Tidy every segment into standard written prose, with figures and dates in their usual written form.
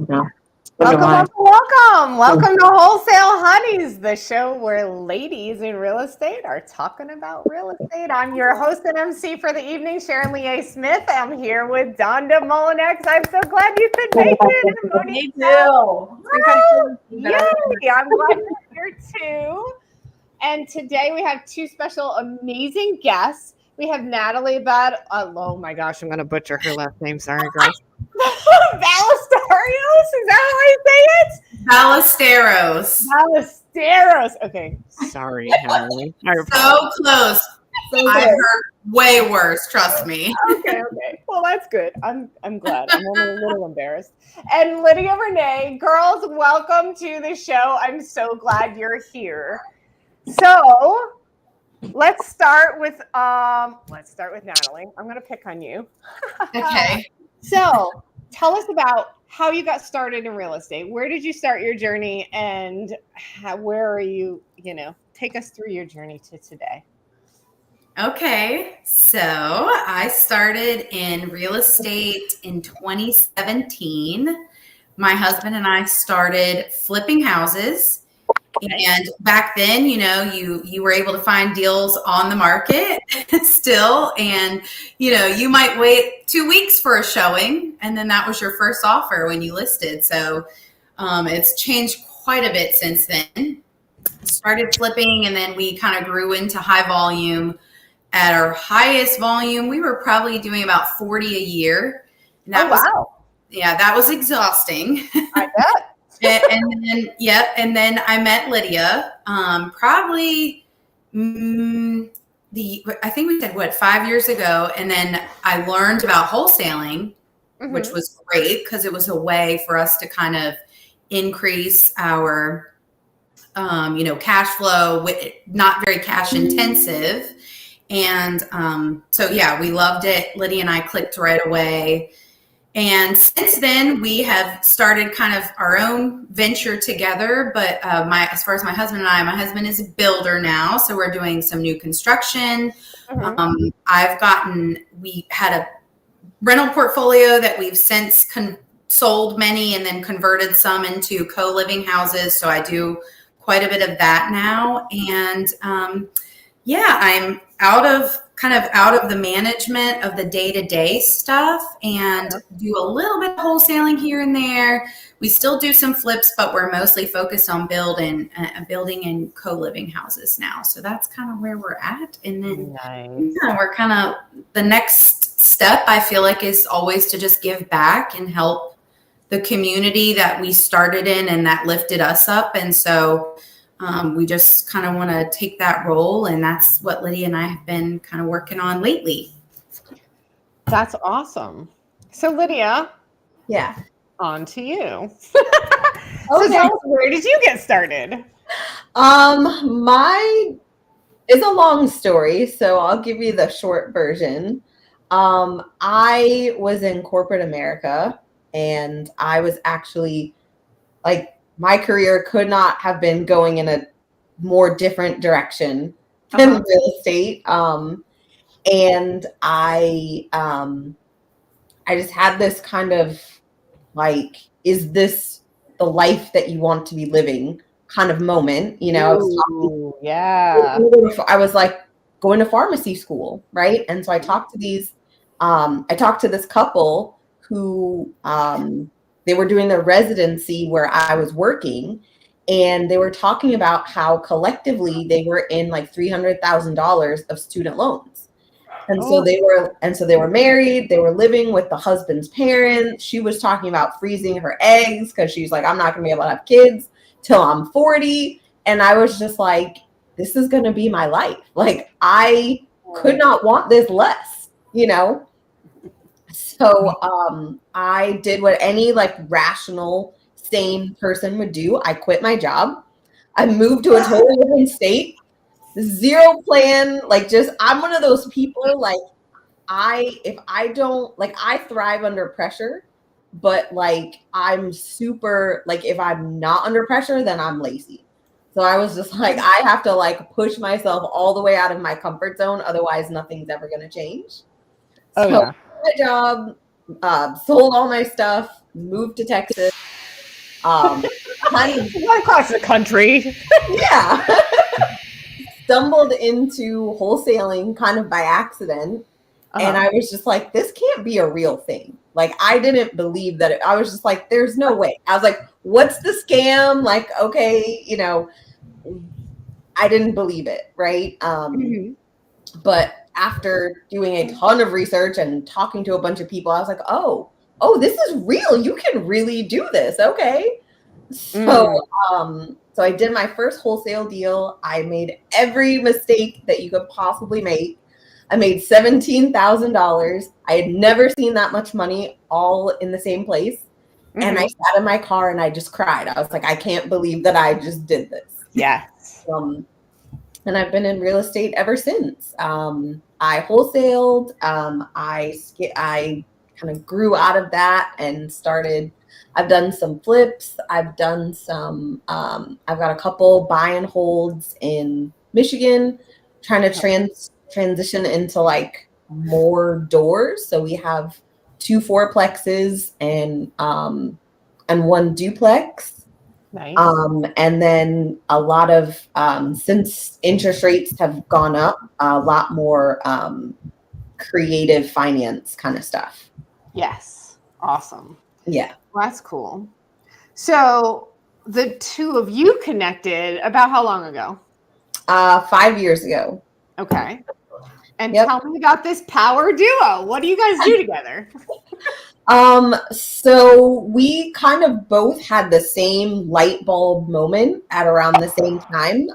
Yeah. Welcome to Wholesale Hotties, the show where ladies in real estate are talking about real estate. I'm your host and MC for the evening, Sharon-Lee Smith. I'm here with Donda Molinex. I'm so glad you could make it. And Me too. Yay! I'm glad you're here too. And today we have two special, amazing guests. We have Natalie oh my gosh, I'm going to butcher her last name. Sorry, girls. Ballesteros? Is that how I say it? Ballesteros. Ballesteros. Okay, sorry, Natalie. So close. I've heard way worse. Trust me. Okay. Well, that's good. I'm glad. I'm only a little embarrassed. And Lydia Renee, girls, welcome to the show. I'm so glad you're here. So let's start with Natalie. I'm gonna pick on you. Okay. So tell us about how you got started in real estate. Where did you start your journey, and where are you? Take us through your journey to today. Okay. So I started in real estate in 2017. My husband and I started flipping houses. And back then, you were able to find deals on the market still. And, you might wait 2 weeks for a showing. And then that was your first offer when you listed. So it's changed quite a bit since then. Started flipping, and then we kind of grew into high volume. At our highest volume, we were probably doing about 40 a year. And that that was exhausting. I bet. And then I met Lydia, probably I think we said 5 years ago. And then I learned about wholesaling, which was great because it was a way for us to kind of increase our, cash flow, not very cash intensive. And we loved it. Lydia and I clicked right away. And since then, we have started kind of our own venture together. But as far as my husband and I, my husband is a builder now, so we're doing some new construction. We had a rental portfolio that we've since sold many and then converted some into co-living houses. So I do quite a bit of that now. And I'm out of the management of the day-to-day stuff and do a little bit of wholesaling here and there. We still do some flips, but we're mostly focused on building and co-living houses now. So that's kind of where we're at. And then we're kind of, the next step I feel like is always to just give back and help the community that we started in and that lifted us up. And so we just kind of want to take that role, and that's what Lydia and I have been kind of working on lately. That's awesome. So Lydia, on to you. So tell us, where did you get started? It's a long story, so I'll give you the short version. I was in corporate America, and I was actually my career could not have been going in a more different direction than real estate. And I just had this kind of is this the life that you want to be living kind of moment, I was going to pharmacy school. Right. And so I talked to this couple who, they were doing their residency where I was working, and they were talking about how collectively they were in $300,000 of student loans. And so they were married, they were living with the husband's parents. She was talking about freezing her eggs because she's like, I'm not gonna be able to have kids till I'm 40. And I was just like, this is gonna be my life. I could not want this less, So I did what any rational, sane person would do. I quit my job. I moved to a totally different state. Zero plan. I'm one of those people. I thrive under pressure, but I'm super if I'm not under pressure, then I'm lazy. So I was just I have to push myself all the way out of my comfort zone. Otherwise, nothing's ever going to change. My job, sold all my stuff, moved to Texas, Kind of, across the country. yeah. Stumbled into wholesaling kind of by accident. And I was just like, this can't be a real thing. Like, I didn't believe that. I was just like, there's no way. I was like, what's the scam? Like, okay, you know, I didn't believe it. Right. But after doing a ton of research and talking to a bunch of people, I was like, oh, this is real. You can really do this. Okay. So, so I did my first wholesale deal. I made every mistake that you could possibly make. I made $17,000. I had never seen that much money all in the same place. And I sat in my car and I just cried. I was like, I can't believe that I just did this. Yes. And I've been in real estate ever since. I wholesaled. I kind of grew out of that and started. I've done some flips. I've done some. I've got a couple buy and holds in Michigan, trying to transition into like more doors. So we have 2 fourplexes and 1 duplex. Nice. And then a lot of since interest rates have gone up, a lot more creative finance kind of stuff. Yes. Awesome. Yeah. Well, that's cool. So the two of you connected about how long ago? 5 years ago. Okay. And tell me about this power duo. What do you guys do together? So we kind of both had the same light bulb moment at around the same time.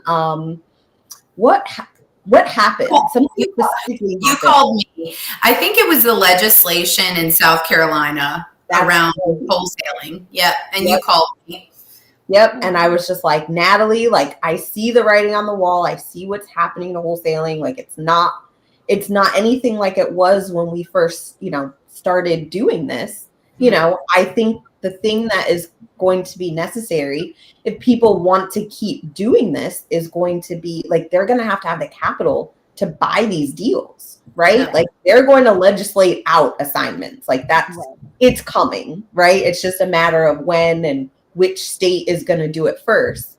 What happened? You called me. I think it was the legislation in South Carolina around wholesaling. Yep. And you called me. Yep. And I was just like, Natalie, like, I see the writing on the wall. I see what's happening to wholesaling. Like, it's not anything like it was when we first, started doing this. I think the thing that is going to be necessary if people want to keep doing this is going to be like, they're going to have the capital to buy these deals, right? Yeah. Like, they're going to legislate out assignments. Like, that's, it's coming, right? It's just a matter of when and which state is going to do it first.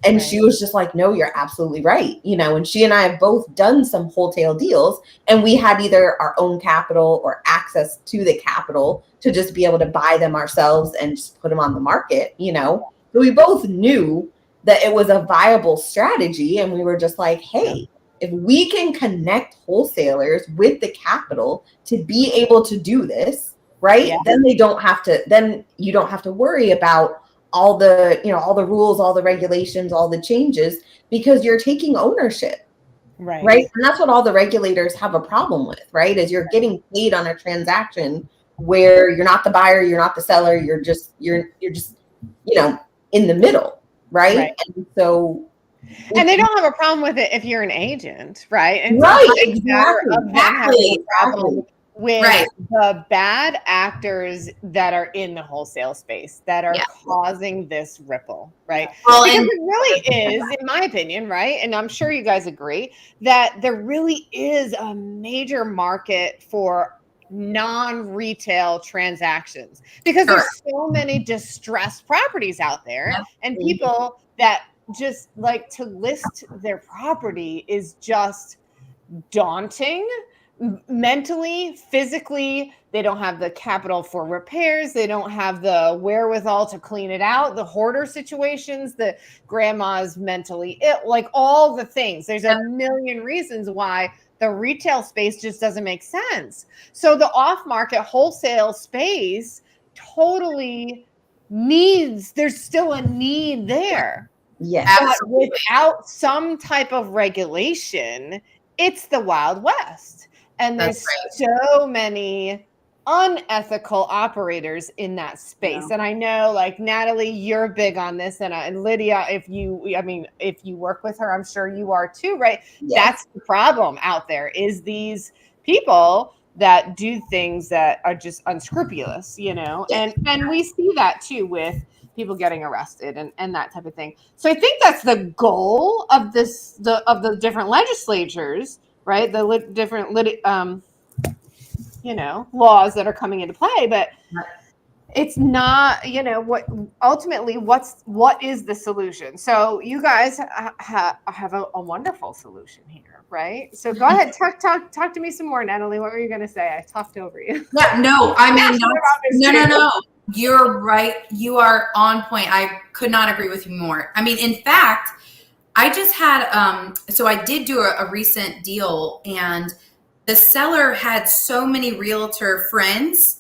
And she was just like, no, you're absolutely right. And she and I have both done some wholesale deals, and we had either our own capital or access to the capital to just be able to buy them ourselves and just put them on the market, So we both knew that it was a viable strategy. And we were just like, hey, if we can connect wholesalers with the capital to be able to do this, right? Then you don't have to worry about all the rules, all the regulations, all the changes, because you're taking ownership. Right. And that's what all the regulators have a problem with, right? Is you're getting paid on a transaction where you're not the buyer, you're not the seller, you're just in the middle. Right. And so and they don't have a problem with it if you're an agent, right? And exactly. With the bad actors that are in the wholesale space that are causing this ripple, right? Well, because it really is, in my opinion, right? And I'm sure you guys agree that there really is a major market for non-retail transactions because there's so many distressed properties out there and people that just like to list their property is just daunting. Mentally, physically, they don't have the capital for repairs. They don't have the wherewithal to clean it out. The hoarder situations, the grandma's mentally ill, like all the things. There's a million reasons why the retail space just doesn't make sense. So the off-market wholesale space totally there's still a need there. Yes. But without some type of regulation, it's the Wild West. And there's so many unethical operators in that space. And I know, like, Natalie, you're big on this. And Lydia, if you work with her, I'm sure you are too, right? Yes. That's the problem out there is these people that do things that are just unscrupulous, Yes. And we see that too with people getting arrested and that type of thing. So I think that's the goal of the different legislatures, right? The different laws that are coming into play. But it's not, you know, what ultimately what is the solution? So you guys have a wonderful solution here, right? So go ahead, talk to me some more, Natalie. What were you going to say? I talked over you. Yeah, no, I mean, No. no. You're right. You are on point. I could not agree with you more. I mean, in fact, I just had, so I did do a recent deal, and the seller had so many realtor friends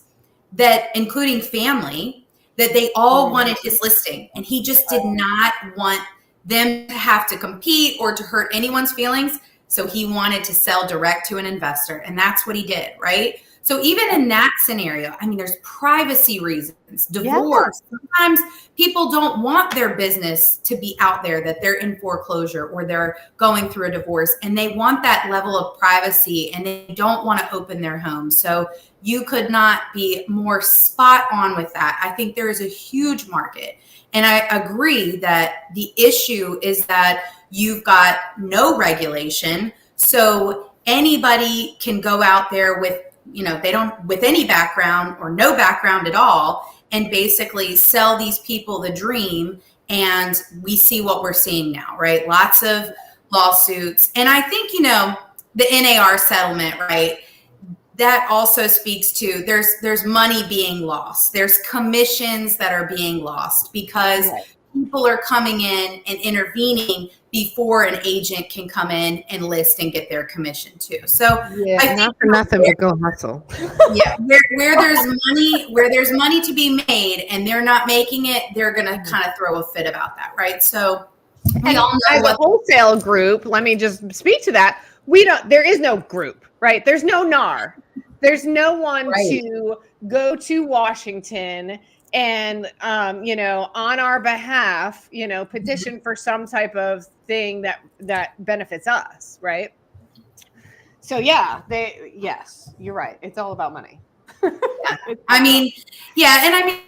that, including family, that they all wanted his listing, and he just did not want them to have to compete or to hurt anyone's feelings. So he wanted to sell direct to an investor, and that's what he did, right? So even in that scenario, I mean, there's privacy reasons, divorce. Yeah. Sometimes people don't want their business to be out there, that they're in foreclosure or they're going through a divorce, and they want that level of privacy, and they don't want to open their home. So you could not be more spot on with that. I think there is a huge market. And I agree that the issue is that you've got no regulation. So anybody can go out there with, you know, with any background or no background at all, and basically sell these people the dream. And we see what we're seeing now, right? Lots of lawsuits. And I think, you know, the NAR settlement, right? That also speaks to there's money being lost. There's commissions that are being lost because people are coming in and intervening before an agent can come in and list and get their commission too. So yeah, I not for nothing, but go hustle. Yeah, where there's money to be made and they're not making it, they're gonna kind of throw a fit about that, right? So we all know as a wholesale group, let me just speak to that. There is no group, right? There's no NAR. There's no one to go to Washington and, you know, on our behalf, you know, petition for some type of thing that benefits us, right? So yeah, yes, you're right. It's all about money. I mean, yeah. And I mean,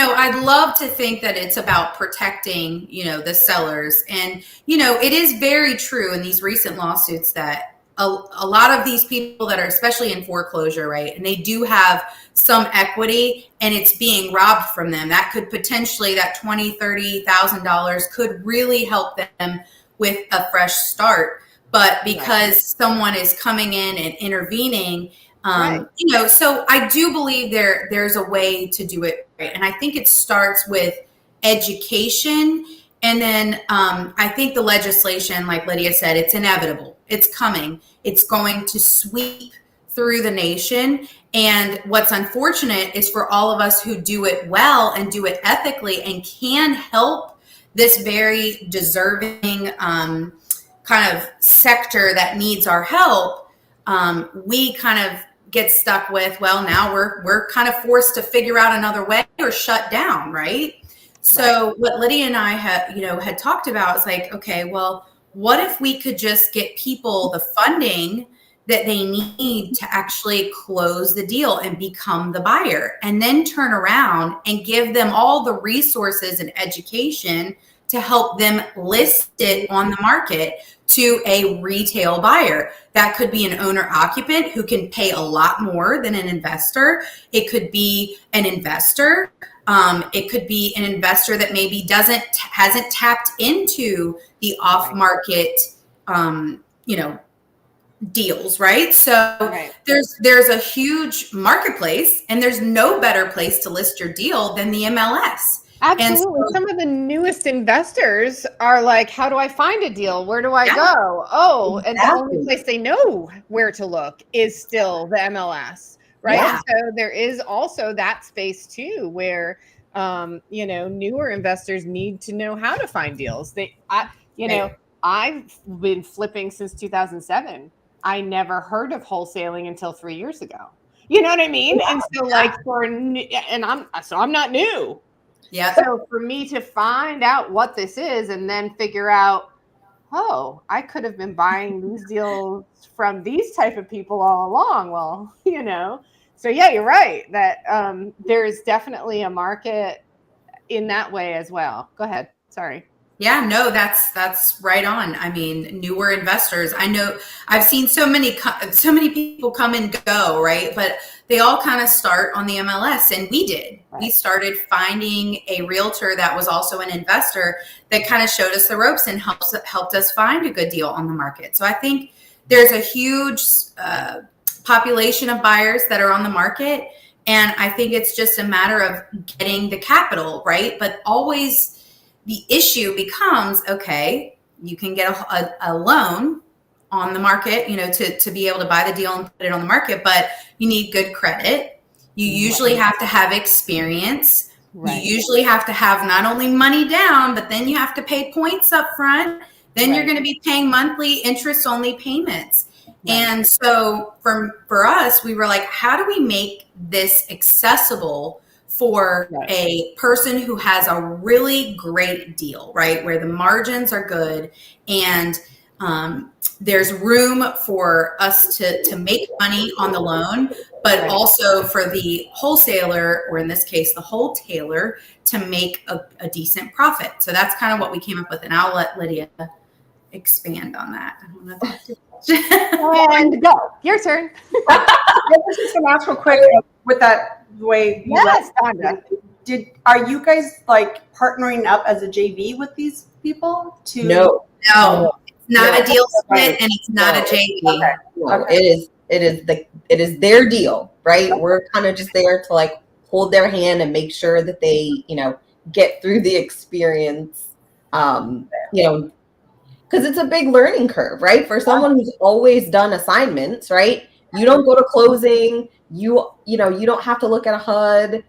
I'd love to think that it's about protecting, you know, the sellers. And, you know, it is very true in these recent lawsuits that a lot of these people that are especially in foreclosure, right? And they do have some equity and it's being robbed from them. That could potentially, that $20,000, $30,000 could really help them with a fresh start. But because someone is coming in and intervening, you know, so I do believe there's a way to do it right. And I think it starts with education. And then I think the legislation, like Lydia said, it's inevitable. It's coming. It's going to sweep through the nation. And what's unfortunate is for all of us who do it well and do it ethically and can help this very deserving kind of sector that needs our help, we kind of get stuck with, well, now we're kind of forced to figure out another way or shut down, right? So what Lydia and I had talked about is like, okay, well, what if we could just get people the funding that they need to actually close the deal and become the buyer, and then turn around and give them all the resources and education to help them list it on the market to a retail buyer. That could be an owner occupant who can pay a lot more than an investor. It could be an investor. It could be an investor that maybe hasn't tapped into the off market, deals, right? So there's a huge marketplace, and there's no better place to list your deal than the MLS. Absolutely. So, some of the newest investors are like, how do I find a deal? Where do I go? Oh, and the only place they know where to look is still the MLS, right? Yeah. So there is also that space too, where, newer investors need to know how to find deals. I've been flipping since 2007. I never heard of wholesaling until 3 years ago. You know what I mean? Yeah. And so I'm not new. Yeah. So for me to find out what this is and then figure out, oh, I could have been buying these deals from these type of people all along. Well, so yeah, you're right that there is definitely a market in that way as well. Go ahead. Sorry. Yeah, no, that's right on. I mean, newer investors. I know I've seen so many people come and go, right? But they all kind of start on the MLS, and we did. Right. We started finding a realtor that was also an investor that kind of showed us the ropes and helped us find a good deal on the market. So I think there's a huge population of buyers that are on the market, and I think it's just a matter of getting the capital, right? But always the issue becomes, okay, you can get a loan on the market, to be able to buy the deal and put it on the market, but you need good credit. You usually have to have experience. Right. You usually have to have not only money down, but then you have to pay points up front. Then you're going to be paying monthly interest-only payments. Right. And so for us, we were like, how do we make this accessible for a person who has a really great deal, right? Where the margins are good and there's room for us to make money on the loan, but also for the wholesaler, or in this case, the wholetailer, to make a decent profit. So that's kind of what we came up with. And I'll let Lydia expand on that. I don't know if that's and go. Your turn. I was just going to ask real quick with that way. Yes, are you guys like partnering up as a JV with these people? No, it's not a deal split, and it's not a JV. Okay. No, it is their deal, right? We're kind of just there to like hold their hand and make sure that they, get through the experience, because it's a big learning curve, right? For someone who's always done assignments, right? You don't go to closing, you don't have to look at a HUD,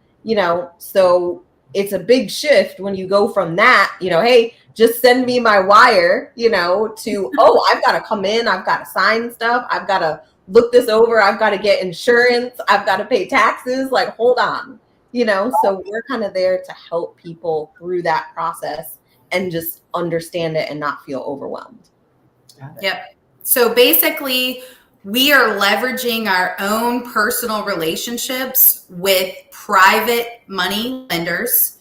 so it's a big shift when you go from that, hey, just send me my wire, to, oh, I've got to come in, I've got to sign stuff, I've got to look this over, I've got to get insurance, I've got to pay taxes, like, hold on, so we're kind of there to help people through that process and just understand it and not feel overwhelmed. Yep. So basically, we are leveraging our own personal relationships with private money lenders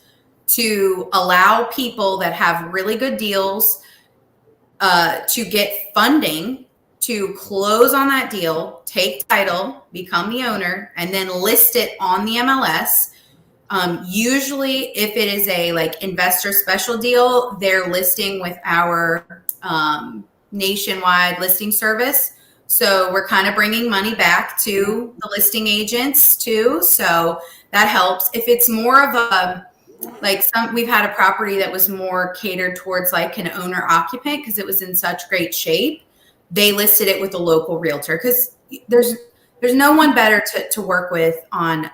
to allow people that have really good deals to get funding to close on that deal, take title, become the owner, and then list it on the MLS. Usually, if it is a like investor special deal, they're listing with our nationwide listing service. So we're kind of bringing money back to the listing agents too. So that helps. If it's more of a, we've had a property that was more catered towards like an owner occupant because it was in such great shape. They listed it with a local realtor because there's no one better to work with on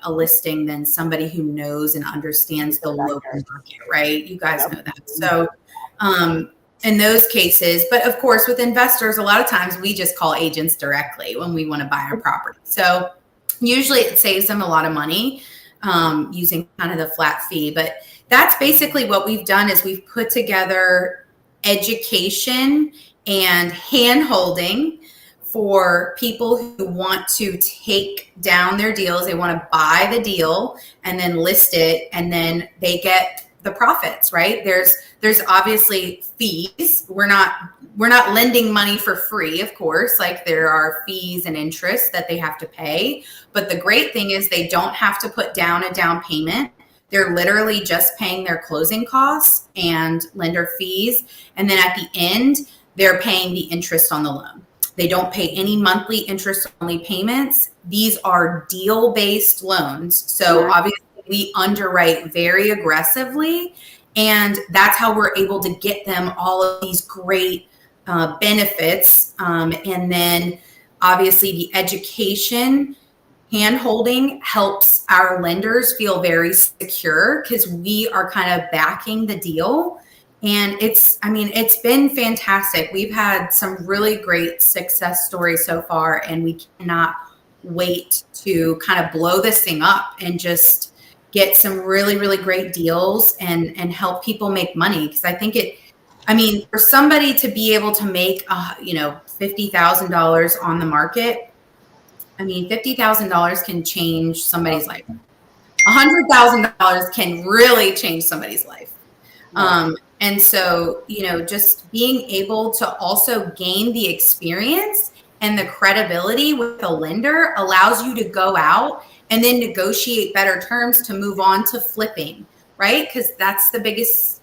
a listing than somebody who knows and understands the local market, right? You guys know that. So, in those cases, but of course with investors, a lot of times we just call agents directly when we want to buy our property. So usually it saves them a lot of money using kind of the flat fee. But that's basically what we've done is we've put together education and hand-holding for people who want to take down their deals. They want to buy the deal and then list it, and then they get the profits, right? There's obviously fees. We're not lending money for free, of course. Like there are fees and interest that they have to pay. But the great thing is they don't have to put down a down payment. They're literally just paying their closing costs and lender fees. And then at the end, they're paying the interest on the loan. They don't pay any monthly interest-only payments. These are deal-based loans. So obviously we underwrite very aggressively, and that's how we're able to get them all of these great benefits. And then obviously the education hand-holding helps our lenders feel very secure because we are kind of backing the deal. And it's been fantastic. We've had some really great success stories so far, and we cannot wait to kind of blow this thing up and just get some really, really great deals and help people make money. Because I think for somebody to be able to make, $50,000 on the market, $50,000 can change somebody's life. $100,000 can really change somebody's life. And so, just being able to also gain the experience and the credibility with a lender allows you to go out and then negotiate better terms to move on to flipping, right? Because that's the biggest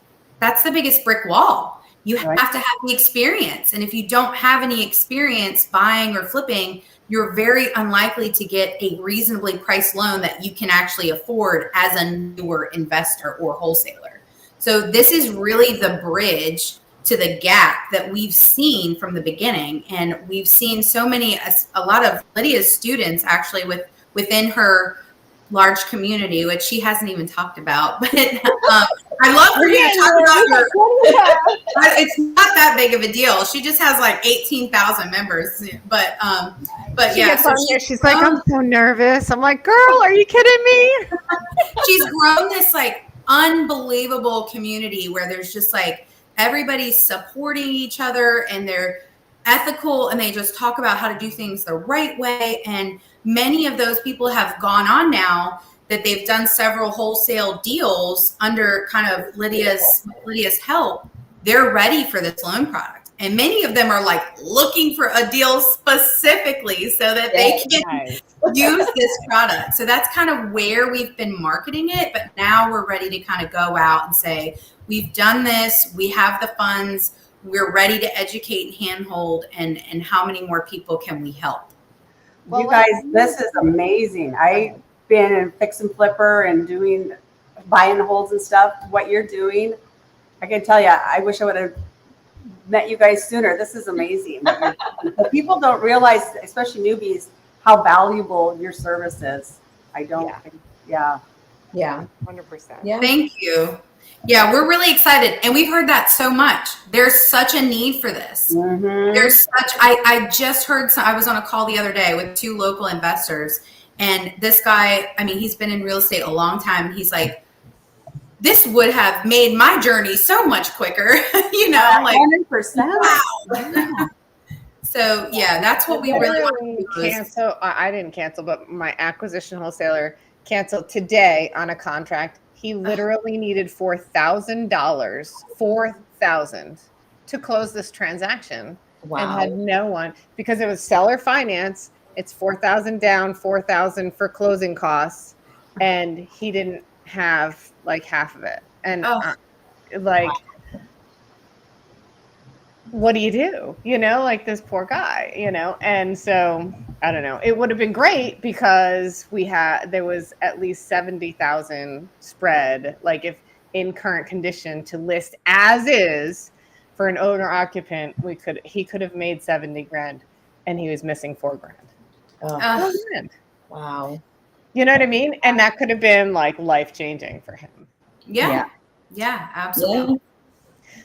brick wall. You have to have the experience. And if you don't have any experience buying or flipping, you're very unlikely to get a reasonably priced loan that you can actually afford as a newer investor or wholesaler. So this is really the bridge to the gap that we've seen from the beginning. And we've seen a lot of Lydia's students actually within her large community, which she hasn't even talked about, but I love for you to talk about her. It's not that big of a deal. She just has like 18,000 members, but yeah. So she's like, I'm so nervous. I'm like, girl, are you kidding me? She's grown this like unbelievable community where there's just like everybody's supporting each other and they're ethical and they just talk about how to do things the right way. And many of those people have gone on now that they've done several wholesale deals under kind of Lydia's help. They're ready for this loan product. And many of them are like looking for a deal specifically so that they can use this product. So that's kind of where we've been marketing it. But now we're ready to kind of go out and say, we've done this, we have the funds, we're ready to educate and handhold, and how many more people can we help? Well, you guys, this is amazing. I've been in fix and flipper and doing buy and holds and stuff. What you're doing, I can tell you, I wish I would have met you guys sooner. This is amazing. But people don't realize, especially newbies, how valuable your service is. I don't. Yeah. 100%. Yeah. Thank you. Yeah, we're really excited. And we've heard that so much. There's such a need for this. I just heard, I was on a call the other day with 2 local investors. And this guy, I mean, he's been in real estate a long time. He's like, this would have made my journey so much quicker. Like 100%. Wow. So yeah, that's what we really want to cancel. I didn't cancel, but my acquisition wholesaler canceled today on a contract. He literally needed $4,000, $4,000 to close this transaction. Wow. And had no one, because it was seller finance. It's $4,000 down, $4,000 for closing costs, and he didn't have like half of it. And what do you do? Like this poor guy, and so I don't know. It would have been great because there was at least 70,000 spread, like if in current condition to list as is for an owner occupant, he could have made 70 grand and he was missing $4 grand. Oh. $4 grand. Wow. You know what I mean? And that could have been like life-changing for him. Yeah, absolutely.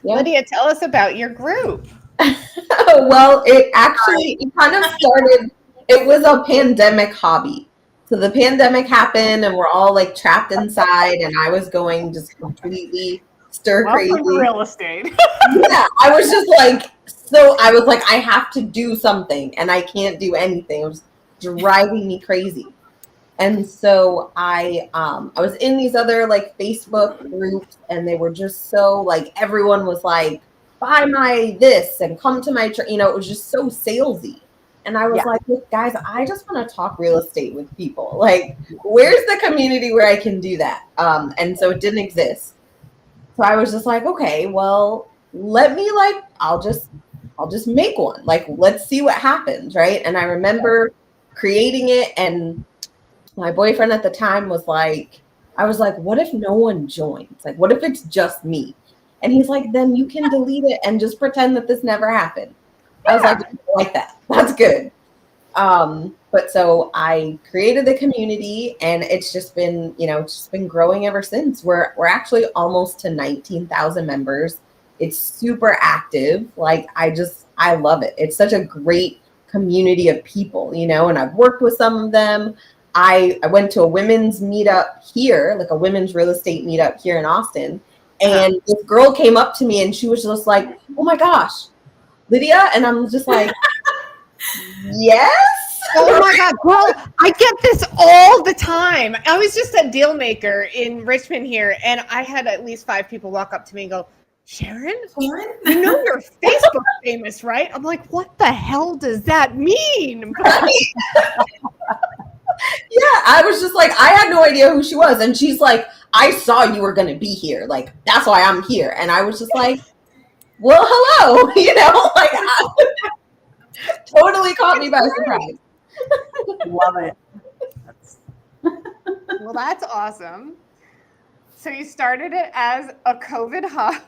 Yeah. Lydia, tell us about your group. Well, it kind of started, it was a pandemic hobby. So the pandemic happened and we're all like trapped inside and I was going just completely stir crazy. Welcome to real estate. Yeah, I was just like, I have to do something and I can't do anything. It was driving me crazy. And so I was in these other like Facebook groups and they were just so like, everyone was like, buy my this and come to my, it was just so salesy. And I was like, look, guys, I just want to talk real estate with people. Like, where's the community where I can do that? And so it didn't exist. So I was just like, okay, well, I'll just make one. Like, let's see what happens, right? And I remember creating it, and my boyfriend at the time was like, I was like, what if no one joins? Like, what if it's just me? And he's like, then you can delete it and just pretend that this never happened. I was like that. That's good. But so I created the community and it's just been, it's just been growing ever since. We're actually almost to 19,000 members. It's super active. Like, I love it. It's such a great community of people, and I've worked with some of them. I went to a women's meetup here, like a women's real estate meetup here in Austin. And this girl came up to me and she was just like, oh my gosh, Lydia. And I'm just like, yes. Oh my God, girl, I get this all the time. I was just at Dealmaker in Richmond here, and I had at least 5 people walk up to me and go, Sharon, you know you're Facebook famous, right? I'm like, what the hell does that mean? Yeah, I was just like, I had no idea who she was. And she's like, I saw you were going to be here. Like, that's why I'm here. And I was just like, well, hello. Like, totally caught me by surprise. Love it. Well, that's awesome. So you started it as a COVID hub.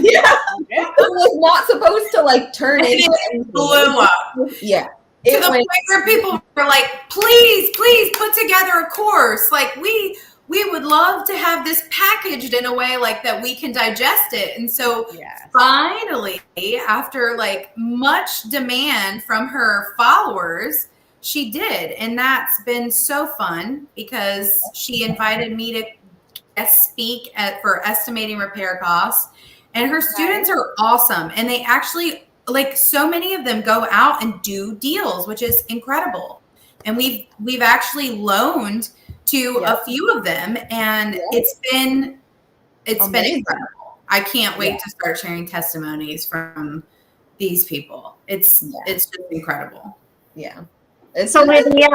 Yeah. It was not supposed to like turn into anything. Blew up. Yeah. To the point where people were like, please put together a course. Like we would love to have this packaged in a way like that we can digest it. And so finally, after like much demand from her followers, she did. And that's been so fun because she invited me to guest speak for estimating repair costs. And her students are awesome. And they actually, like, so many of them go out and do deals, which is incredible. And we've actually loaned to a few of them, and it's been incredible. I can't wait to start sharing testimonies from these people. It's just incredible. Yeah. So Lydia,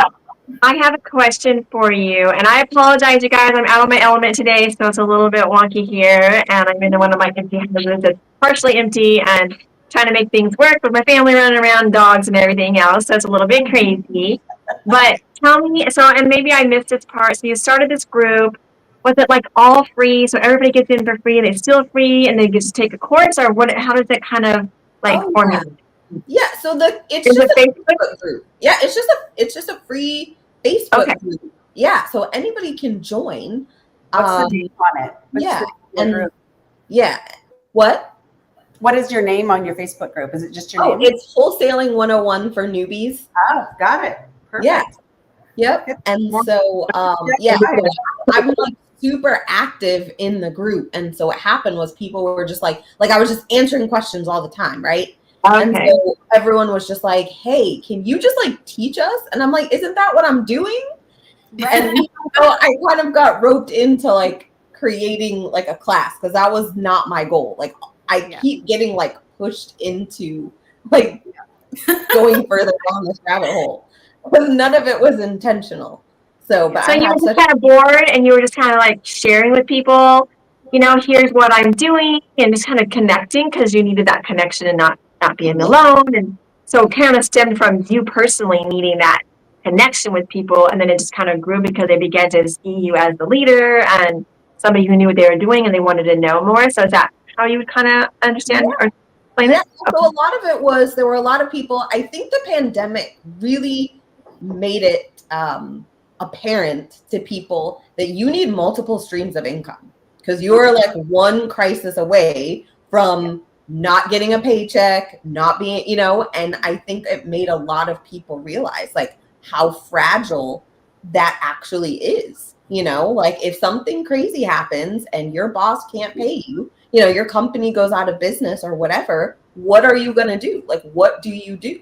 I have a question for you, and I apologize, you guys. I'm out of my element today, so it's a little bit wonky here, and I'm in one of my empty houses that's partially empty and trying to make things work with my family running around, dogs and everything else, so it's a little bit crazy. But tell me, and maybe I missed this part, so you started this group. Was it like all free, so everybody gets in for free, and it's still free, and they just take a course, or what? How does it kind of like formulate? Yeah, so it's just a Facebook group. Yeah, it's just a free Facebook group. Yeah, so anybody can join. What's the name on it? What is your name on your Facebook group? Is it just your name? It's Wholesaling 101 for newbies. Oh, got it. Perfect. Yeah. Yep. And so I'm like super active in the group. And so what happened was people were just like I was just answering questions all the time, right? Okay. And so everyone was just like, hey, can you just like teach us? And I'm like, isn't that what I'm doing? Right. And so I kind of got roped into like creating like a class because that was not my goal. Like I keep getting like pushed into like going further down this rabbit hole. But none of it was intentional. So you were just kind of bored and you were just kind of like sharing with people, here's what I'm doing, and just kind of connecting because you needed that connection and not being alone. And so it kind of stemmed from you personally needing that connection with people, and then it just kind of grew because they began to see you as the leader and somebody who knew what they were doing and they wanted to know more. So is that how you would kind of understand or explain it? So a lot of it was, there were a lot of people, I think the pandemic really made it apparent to people that you need multiple streams of income because you're like one crisis away from not getting a paycheck, not being, and I think it made a lot of people realize like how fragile that actually is. Like if something crazy happens and your boss can't pay you, your company goes out of business or whatever, what are you going to do? Like, what do you do?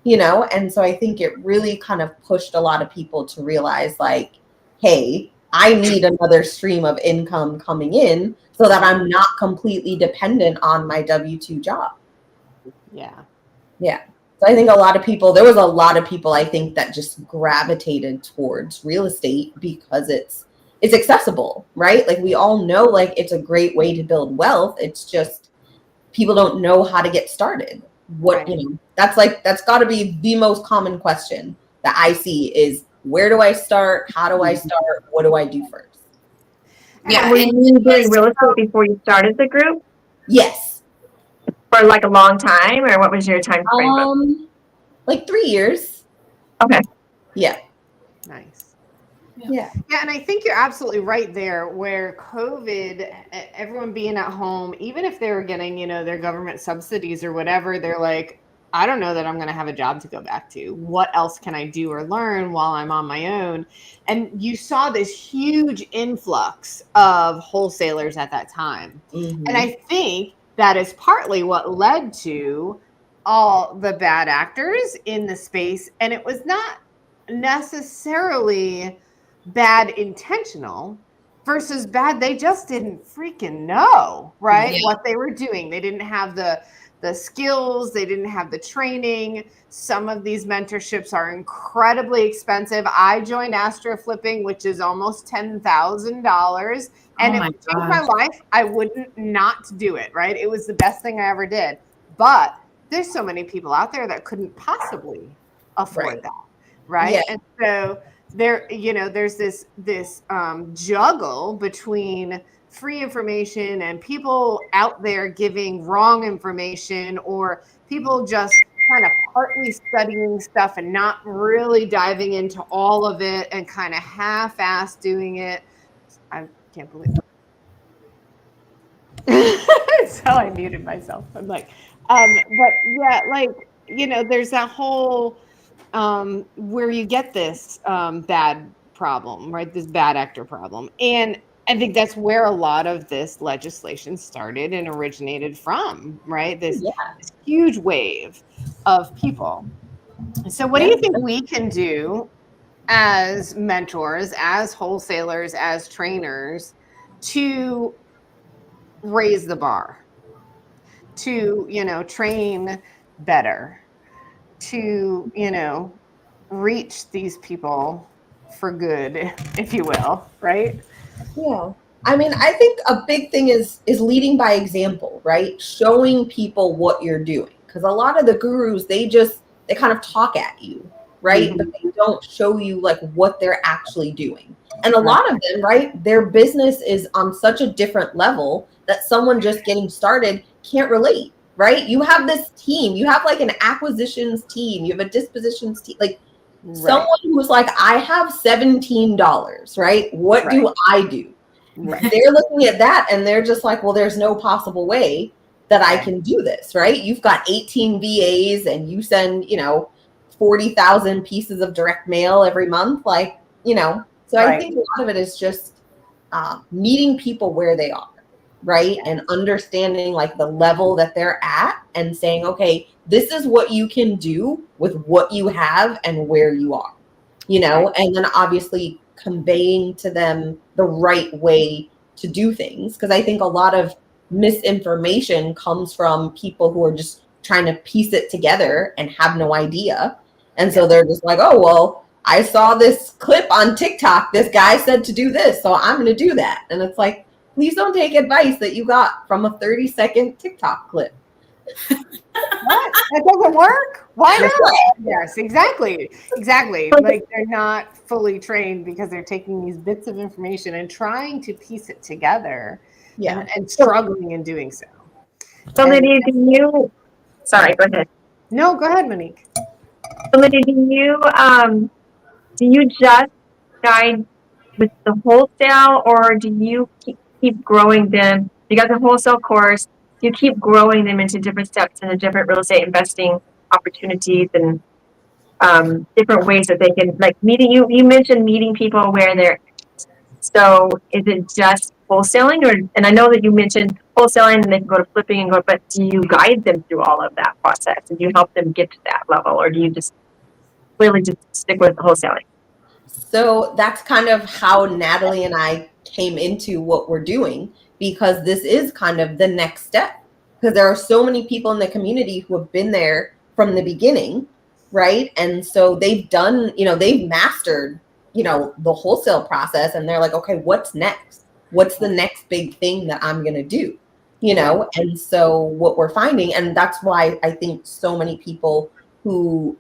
And so I think it really kind of pushed a lot of people to realize like, hey, I need another stream of income coming in so that I'm not completely dependent on my W-2 job. Yeah. So I think there was a lot of people, I think, that just gravitated towards real estate because it's accessible, right? Like we all know, like it's a great way to build wealth. It's just people don't know how to get started. That's got to be the most common question that I see is, where do I start? How do I start? What do I do first? Yeah. Were you doing real estate before you started the group? Yes. For like a long time, or what was your time frame? Like 3 years. Okay. Yeah. Nice. Yeah. And I think you're absolutely right there where COVID, everyone being at home, even if they were getting, their government subsidies or whatever, they're like, I don't know that I'm going to have a job to go back to. What else can I do or learn while I'm on my own? And you saw this huge influx of wholesalers at that time. Mm-hmm. And I think that is partly what led to all the bad actors in the space. And it was not necessarily bad intentional versus bad. They just didn't freaking know, right? Yeah. What they were doing. They didn't have the skills. They didn't have the training. Some of these mentorships are incredibly expensive. I joined Astro Flipping, which is almost $10,000. And Oh it my would change my gosh. life. I wouldn't not do it, right? It was the best thing I ever did. But there's so many people out there that couldn't possibly afford that, right? Yeah. And so there, there's this juggle between free information and people out there giving wrong information, or people just kind of partly studying stuff and not really diving into all of it and kind of half-ass doing it. I can't believe it. So I muted myself. I'm like, but yeah, like, there's that whole where you get this bad problem, right? This bad actor problem. And I think that's where a lot of this legislation started and originated from, right? This huge wave of people. So what do you think we can do as mentors, as wholesalers, as trainers to raise the bar, to, train better, to, reach these people for good, if you will, right? Yeah. I mean, I think a big thing is leading by example, right? Showing people what you're doing. Because a lot of the gurus, they kind of talk at you, right? Mm-hmm. But they don't show you like what they're actually doing. And a lot of them, right, their business is on such a different level that someone just getting started can't relate, right? You have this team, you have like an acquisitions team, you have a dispositions team, like someone who's like, I have $17, right? What do I do? Right. They're looking at that and they're just like, well, there's no possible way that I can do this, right? You've got 18 VAs and you send, 40,000 pieces of direct mail every month. Like, so I think a lot of it is just meeting people where they are, right? And understanding like the level that they're at and saying, okay, this is what you can do with what you have and where you are, and then obviously conveying to them the right way to do things. Because I think a lot of misinformation comes from people who are just trying to piece it together and have no idea. And so they're just like, oh, well, I saw this clip on TikTok. This guy said to do this, so I'm going to do that. And it's like, please don't take advice that you got from a 30-second TikTok clip. What? That doesn't work? Why not? Yes, exactly. Like they're not fully trained because they're taking these bits of information and trying to piece it together and struggling in doing so. So Lydia, sorry, go ahead. No, go ahead, Monique. So Lydia, do you just guide with the wholesale, or do you keep growing them? You got the wholesale course. You keep growing them into different steps and different real estate investing opportunities and different ways that they can, like, meeting you. You mentioned meeting people where they're. So is it just wholesaling, and I know that you mentioned wholesaling and they can go to flipping but do you guide them through all of that process and you help them get to that level, or do you just really just stick with wholesaling? So that's kind of how Natalie and I came into what we're doing, because this is kind of the next step, because there are so many people in the community who have been there from the beginning, right? And so they've done, they've mastered, the wholesale process, and they're like, okay, what's next? What's the next big thing that I'm going to do? And so what we're finding, and that's why I think so many people who've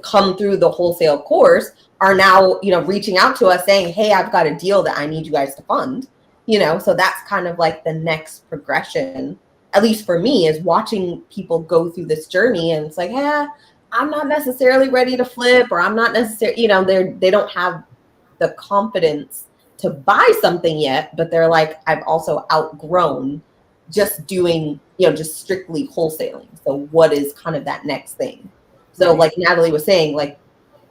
come through the wholesale course are now, reaching out to us saying, hey, I've got a deal that I need you guys to fund, so that's kind of like the next progression, at least for me, is watching people go through this journey. And it's like, I'm not necessarily ready to flip, or I'm not necessarily, they don't have the confidence to buy something yet, but they're like, I've also outgrown just doing, just strictly wholesaling. So what is kind of that next thing? So like Natalie was saying, like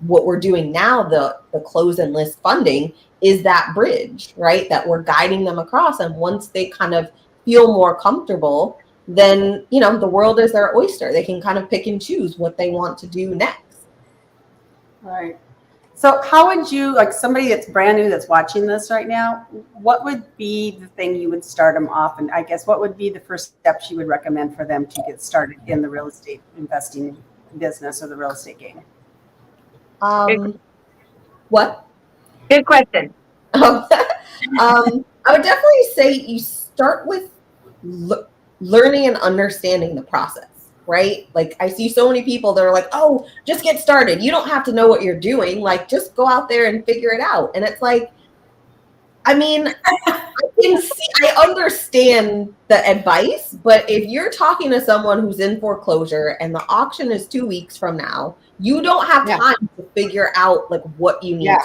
what we're doing now, the close and list funding is that bridge, right? That we're guiding them across. And once they kind of feel more comfortable, then, the world is their oyster. They can kind of pick and choose what they want to do next. Right. So how would you, like somebody that's brand new that's watching this right now, what would be the thing you would start them off? And I guess what would be the first steps you would recommend for them to get started in the real estate investing business or the real estate game? What? Good question. I would definitely say you start with learning and understanding the process, right? Like I see so many people that are like, oh, just get started. You don't have to know what you're doing. Like just go out there and figure it out. And it's like, I mean, I understand the advice, but if you're talking to someone who's in foreclosure and the auction is 2 weeks from now, you don't have time to figure out like what you need.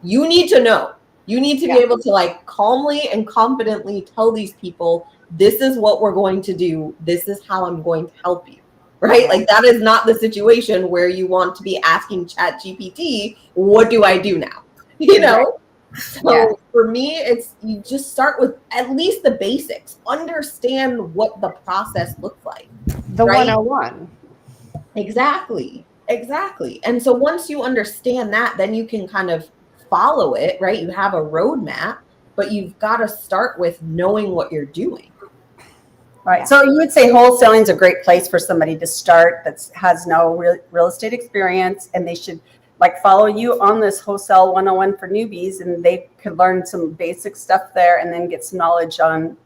You need to know. You need to be able to like calmly and confidently tell these people, this is what we're going to do. This is how I'm going to help you, right? Like that is not the situation where you want to be asking ChatGPT, what do I do now? You know? So for me, it's you just start with at least the basics. Understand what the process looks like. The 101. Exactly. And so once you understand that, then you can kind of follow it, right? You have a roadmap, but you've got to start with knowing what you're doing. Right. So you would say wholesaling is a great place for somebody to start that has no real estate experience, and they should like follow you on this Wholesale 101 for newbies, and they could learn some basic stuff there and then get some knowledge on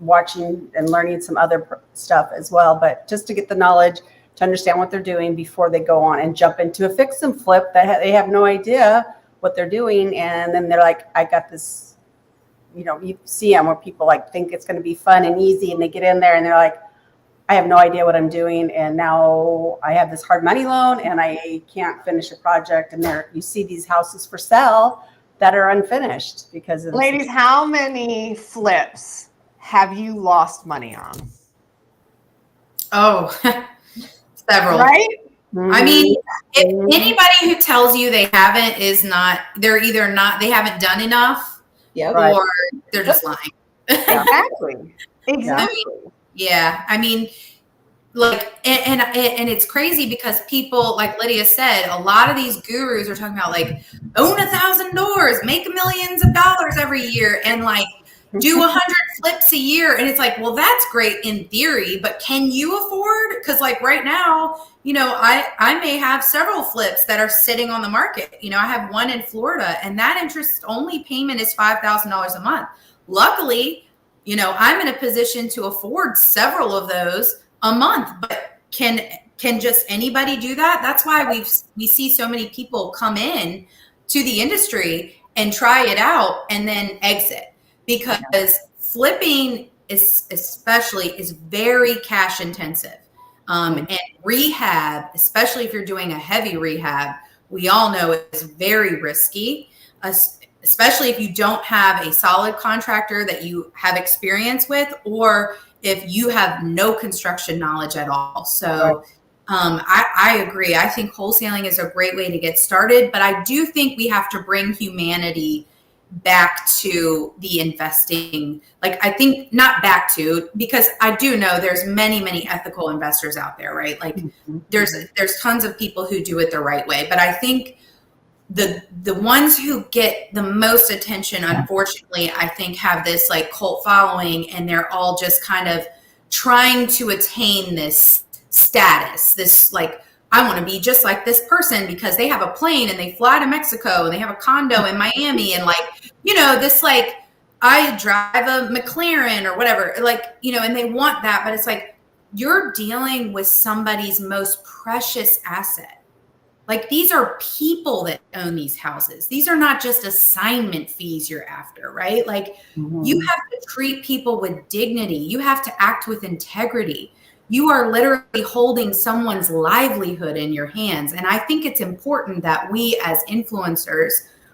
watching and learning some other stuff as well. But just to get the knowledge to understand what they're doing before they go on and jump into a fix and flip that they have no idea what they're doing. And then they're like, I got this, you know, you see them where people like think it's going to be fun and easy, and they get in there and they're like, I have no idea what I'm doing, and now I have this hard money loan and I can't finish a project. And there you see these houses for sale that are unfinished because of Ladies, how many flips have you lost money on? Oh, several. Right? I mean, if anybody who tells you they haven't is not, they're either not, they haven't done enough, or they're just lying. Exactly. Yeah. I mean, like, and it's crazy because people, like Lydia said, a lot of these gurus are talking about like own 1,000 doors, make millions of dollars every year, and like do 100 flips a year. And it's like, well, that's great in theory, but can you afford? Because like right now, you know, I may have several flips that are sitting on the market. You know, I have one in Florida, and that interest only payment is $5,000 a month. Luckily, you know, I'm in a position to afford several of those a month, but can just anybody do that? That's why we see so many people come in to the industry and try it out and then exit, because flipping is very cash intensive. And rehab, especially if you're doing a heavy rehab, we all know it's very risky, especially if you don't have a solid contractor that you have experience with, or if you have no construction knowledge at all. So I agree. I think wholesaling is a great way to get started, but I do think we have to bring humanity back to the investing. Like, I think not back to, because I do know there's many ethical investors out there, right? Like there's tons of people who do it the right way, but I think the ones who get the most attention, unfortunately, I think have this like cult following, and they're all just kind of trying to attain this status, this like, I want to be just like this person because they have a plane and they fly to Mexico and they have a condo in Miami, and like, you know, this like, I drive a McLaren or whatever, like, you know, and they want that, but it's like, you're dealing with somebody's most precious asset. Like, these are people that own these houses. These are not just assignment fees you're after, right? Like, you have to treat people with dignity. You have to act with integrity. You are literally holding someone's livelihood in your hands. And I think it's important that we as influencers,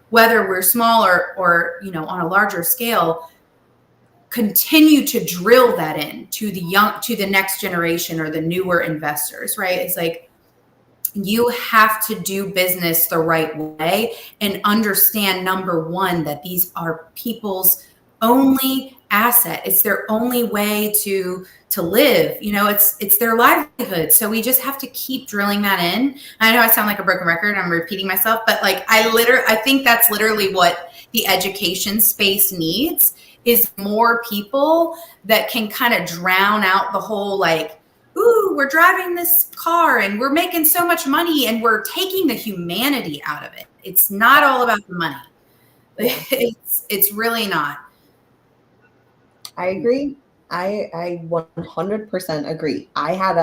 whether we're small or you know, on a larger scale, continue to drill that in to the next generation or the newer investors, right? It's like, you have to do business the right way and understand, number one, that these are people's only asset. It's their only way to live. You know, it's their livelihood. So we just have to keep drilling that in. I know I sound like a broken record. I'm repeating myself, but like I think that's literally what the education space needs, is more people that can kind of drown out the whole like, ooh, we're driving this car and we're making so much money and we're taking the humanity out of it. It's not all about the money. It's really not. I agree. I 100% agree. I had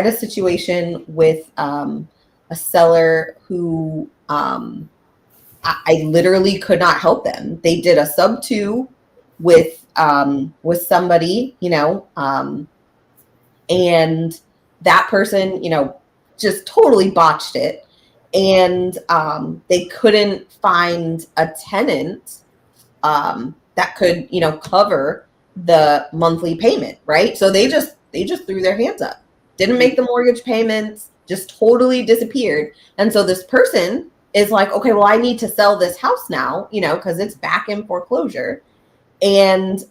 a situation with a seller who I literally could not help them. They did a sub 2 with somebody, you know, and that person, you know, just totally botched it. And they couldn't find a tenant that could, you know, cover the monthly payment, right? So they just threw their hands up, didn't make the mortgage payments, just totally disappeared. And so this person is like, okay, well, I need to sell this house now, you know, because it's back in foreclosure. And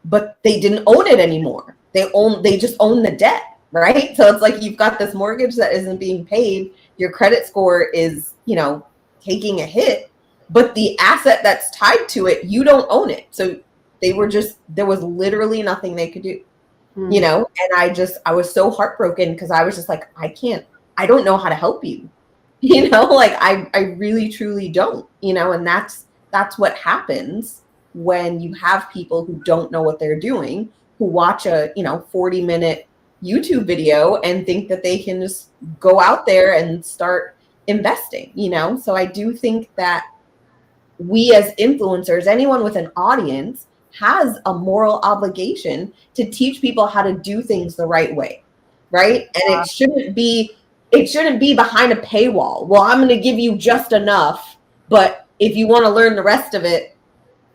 but they didn't own it anymore. They just own the debt, right? So it's like you've got this mortgage that isn't being paid. Your credit score is, you know, taking a hit, but the asset that's tied to it, you don't own it. So there was literally nothing they could do, you know? And I was so heartbroken because I was just like, I don't know how to help you, you know, like I really, truly don't, you know? And that's what happens when you have people who don't know what they're doing, who watch a, you know, 40-minute YouTube video and think that they can just go out there and start investing, you know? So I do think that we as influencers, anyone with an audience, has a moral obligation to teach people how to do things the right way, right? And it shouldn't be behind a paywall. Well, I'm going to give you just enough, but if you want to learn the rest of it,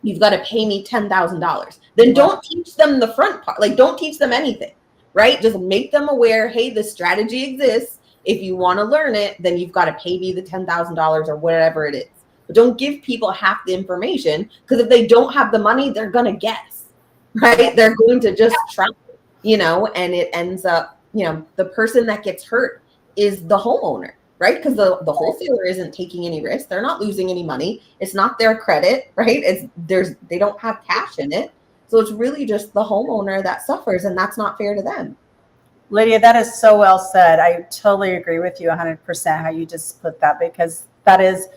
you've got to pay me $10,000. Then don't teach them the front part. Like, don't teach them anything, right? Just make them aware, hey, this strategy exists. If you want to learn it, then you've got to pay me the $10,000 or whatever it is. But don't give people half the information, because if they don't have the money, they're going to guess, right? They're going to just try, you know, and it ends up, you know, the person that gets hurt is the homeowner, right? Because the wholesaler isn't taking any risk. They're not losing any money. It's not their credit, right? They don't have cash in it. So it's really just the homeowner that suffers, and that's not fair to them. Lydia, that is so well said. I totally agree with you 100% how you just put that, because that is,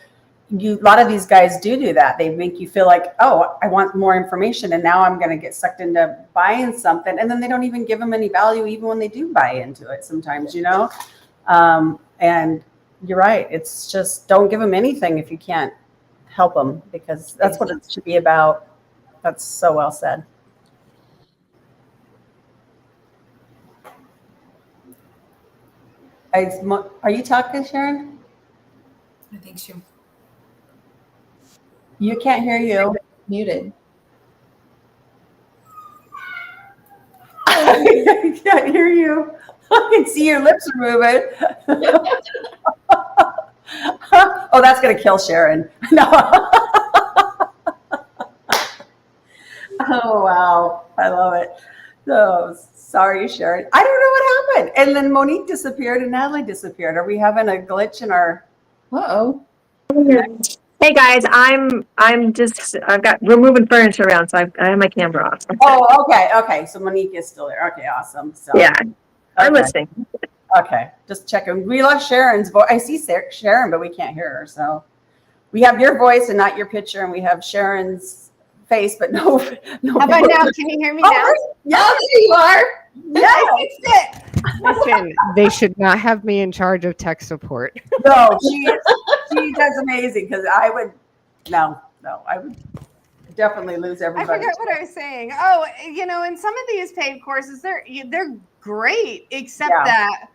a lot of these guys do that. They make you feel like, oh, I want more information, and now I'm going to get sucked into buying something. And then they don't even give them any value, even when they do buy into it sometimes, you know? And you're right. It's just, don't give them anything if you can't help them, because that's what it should be about. That's so well said. Are you talking, Sharon? I think so. You can't hear you. Muted. I can't hear you. I can see your lips are moving. Oh, that's going to kill Sharon. No. Oh, wow. I love it. So sorry, Sharon. I don't know what happened. And then Monique disappeared and Natalie disappeared. Are we having a glitch in our... Uh-oh. Hey guys, we're moving furniture around, so I have my camera off. Oh, okay. So Monique is still there. Okay, awesome. So yeah, I'm listening. Okay, just checking. We lost Sharon's voice. I see Sharon, but we can't hear her. So we have your voice and not your picture, and we have Sharon's face, but no. How about now? Can you hear me now? Yeah, there you are. Yeah, I fixed it. Listen, they should not have me in charge of tech support. No, she does amazing, because I would definitely lose everybody. I forgot what I was saying. Oh, you know, in some of these paid courses, they're great, except that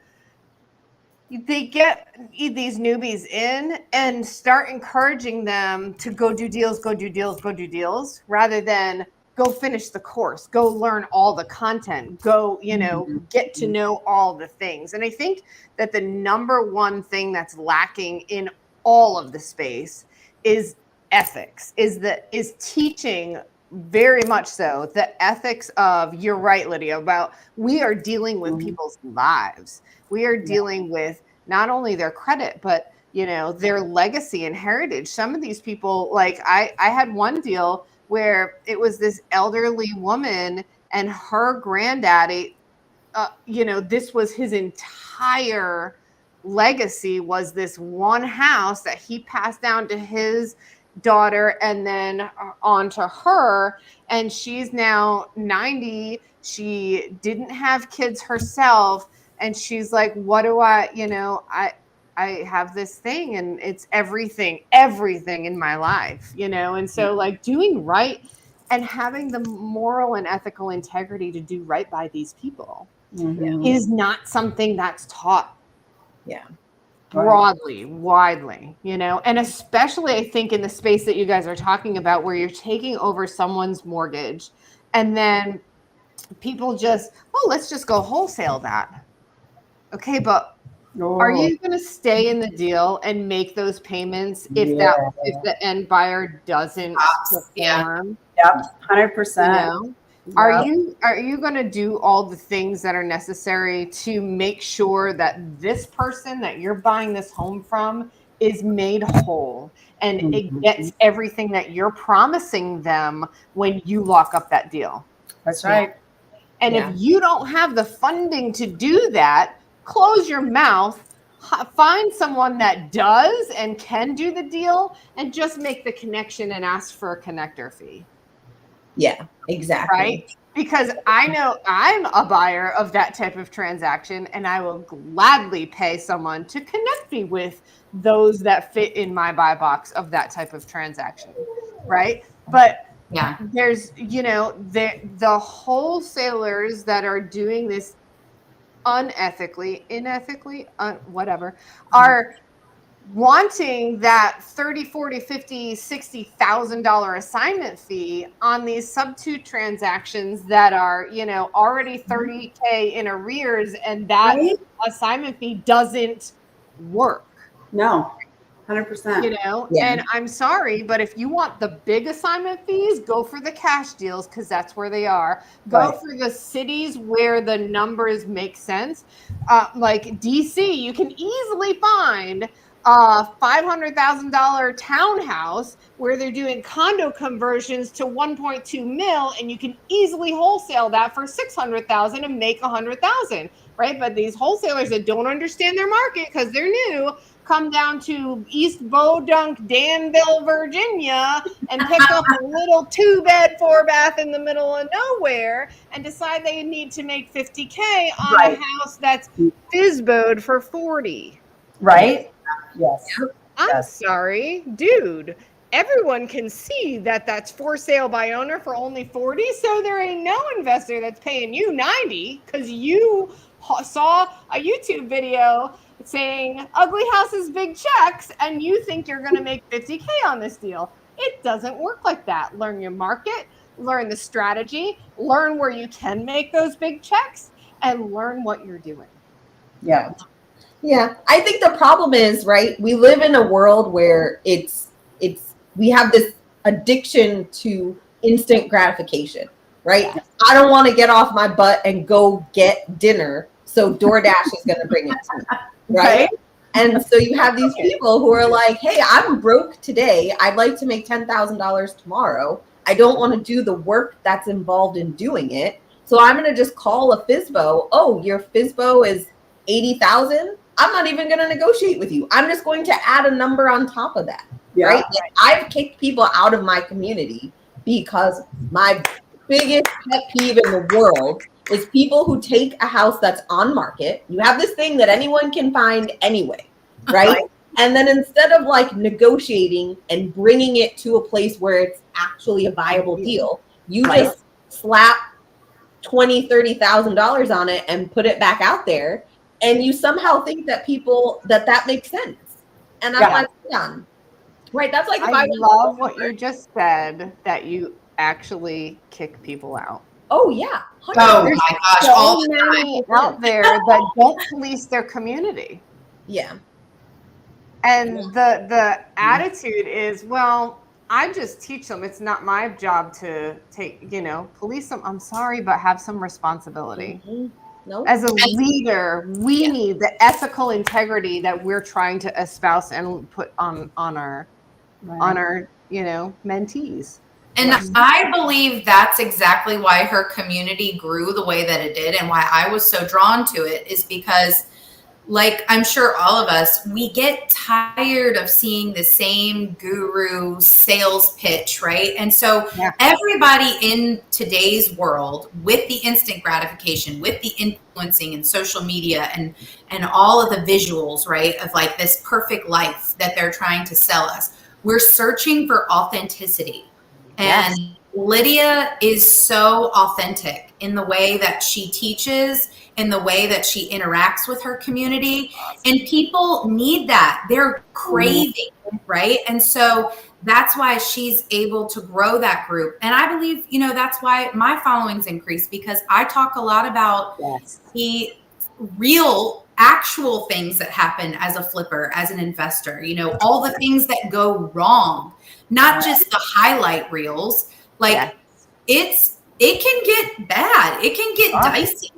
they get these newbies in and start encouraging them to go do deals, rather than go finish the course, go learn all the content, go, you know, get to know all the things. And I think that the number one thing that's lacking in all of the space is ethics, is teaching very much so the ethics of, you're right, Lydia, about we are dealing with people's lives. We are dealing with not only their credit, but their legacy and heritage. Some of these people, like I had one deal where it was this elderly woman and her granddaddy, this was his entire legacy, was this one house that he passed down to his daughter and then on to her. And she's now 90. She didn't have kids herself. And she's like, what do I have this thing and it's everything in my life, And so like doing right and having the moral and ethical integrity to do right by these people is not something that's taught. Broadly, widely, and especially I think in the space that you guys are talking about where you're taking over someone's mortgage and then people just, let's just go wholesale that. Okay, but are you going to stay in the deal and make those payments if the end buyer doesn't perform? Yep, 100%. Are you going to do all the things that are necessary to make sure that this person that you're buying this home from is made whole and it gets everything that you're promising them when you lock up that deal? That's right. And if you don't have the funding to do that, close your mouth, find someone that does and can do the deal, and just make the connection and ask for a connector fee. Yeah, exactly. Right? Because I know I'm a buyer of that type of transaction, and I will gladly pay someone to connect me with those that fit in my buy box of that type of transaction. Right? But there's, the wholesalers that are doing this unethically, unethically, whatever, are wanting that $30,000, $40,000, $50,000, $60,000 assignment fee on these sub-2 transactions that are, already $30K in arrears, and that assignment fee doesn't work. No. 100%. And I'm sorry, but if you want the big assignment fees, go for the cash deals because that's where they are. Go for the cities where the numbers make sense. Like DC, you can easily find a $500,000 townhouse where they're doing condo conversions to 1.2 mil, and you can easily wholesale that for $600,000 and make $100,000, right? But these wholesalers that don't understand their market because they're new come down to East Bodunk, Danville, Virginia, and pick up a little 2-bed, 4-bath in the middle of nowhere and decide they need to make $50K on a house that's FISBO'd for $40,000. Right? Yes. I'm sorry, dude. Everyone can see that that's for sale by owner for only $40,000, so there ain't no investor that's paying you $90,000 because you saw a YouTube video saying ugly houses, big checks, and you think you're going to make $50K on this deal. It doesn't work like that. Learn your market, learn the strategy, learn where you can make those big checks, and learn what you're doing. Yeah. Yeah. I think the problem is, right, we live in a world where we have this addiction to instant gratification, right? Yes. I don't want to get off my butt and go get dinner, so DoorDash is going to bring it to me. Right. And so you have these people who are like, hey, I'm broke today. I'd like to make $10,000 tomorrow. I don't want to do the work that's involved in doing it. So I'm going to just call a FISBO. Oh, your FISBO is $80,000. I'm not even going to negotiate with you. I'm just going to add a number on top of that. Yeah. Right. Like, I've kicked people out of my community because my biggest pet peeve in the world is people who take a house that's on market. You have this thing that anyone can find anyway, right? And then instead of like negotiating and bringing it to a place where it's actually a viable deal, you just slap $20,000, $30,000 on it and put it back out there. And you somehow think that people, that makes sense. And I'm like, done. Right. That's like, if I love what you just said, that you actually kick people out. Oh yeah. 100%. Oh my gosh. So All the many out there that don't police their community. Yeah. And the attitude is, well, I just teach them. It's not my job to take, police them. I'm sorry, but have some responsibility. Mm-hmm. Nope. As a leader, we need the ethical integrity that we're trying to espouse and put on our mentees. And I believe that's exactly why her community grew the way that it did, and why I was so drawn to it, is because, like, I'm sure all of us, we get tired of seeing the same guru sales pitch, right? And so everybody in today's world, with the instant gratification, with the influencing and social media and all of the visuals, right, of like this perfect life that they're trying to sell us, we're searching for authenticity. And Lydia is so authentic in the way that she teaches, in the way that she interacts with her community. And people need that. They're craving, right? And so that's why she's able to grow that group. And I believe, that's why my following's increased, because I talk a lot about the real, actual things that happen as a flipper, as an investor, all the things that go wrong, not just the highlight reels. Like it can get bad. It can get dicey,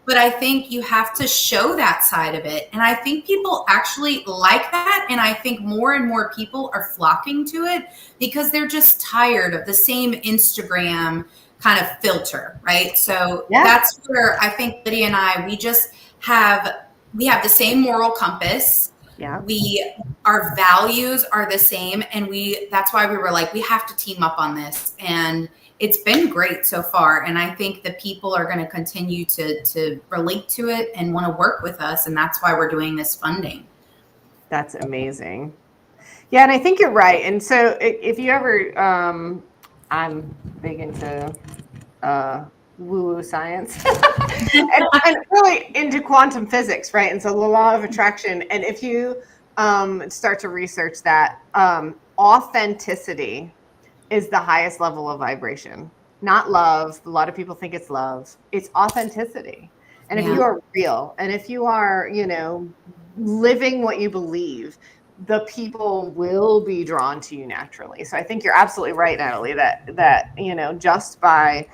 but I think you have to show that side of it. And I think people actually like that. And I think more and more people are flocking to it because they're just tired of the same Instagram kind of filter, right? So that's where I think Lydia and I, we have the same moral compass. Yeah. Our values are the same. And that's why we were like, we have to team up on this. And it's been great so far. And I think the people are going to continue to relate to it and want to work with us. And that's why we're doing this funding. That's amazing. Yeah. And I think you're right. And so if you ever, I'm big into woo-woo science and really into quantum physics, right? And so the law of attraction. And if you start to research that, authenticity is the highest level of vibration, not love. A lot of people think it's love. It's authenticity. And if you are real, and if you are, living what you believe, the people will be drawn to you naturally. So I think you're absolutely right, Natalie, that just by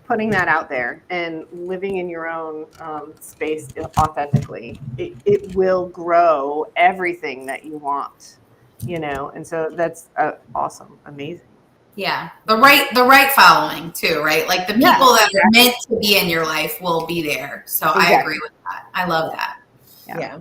putting that out there and living in your own space authentically, it will grow everything that you want, and so that's awesome, amazing. Yeah, the right following too, right? Like the people that are meant to be in your life will be there. So I agree with that. I love that. Yeah,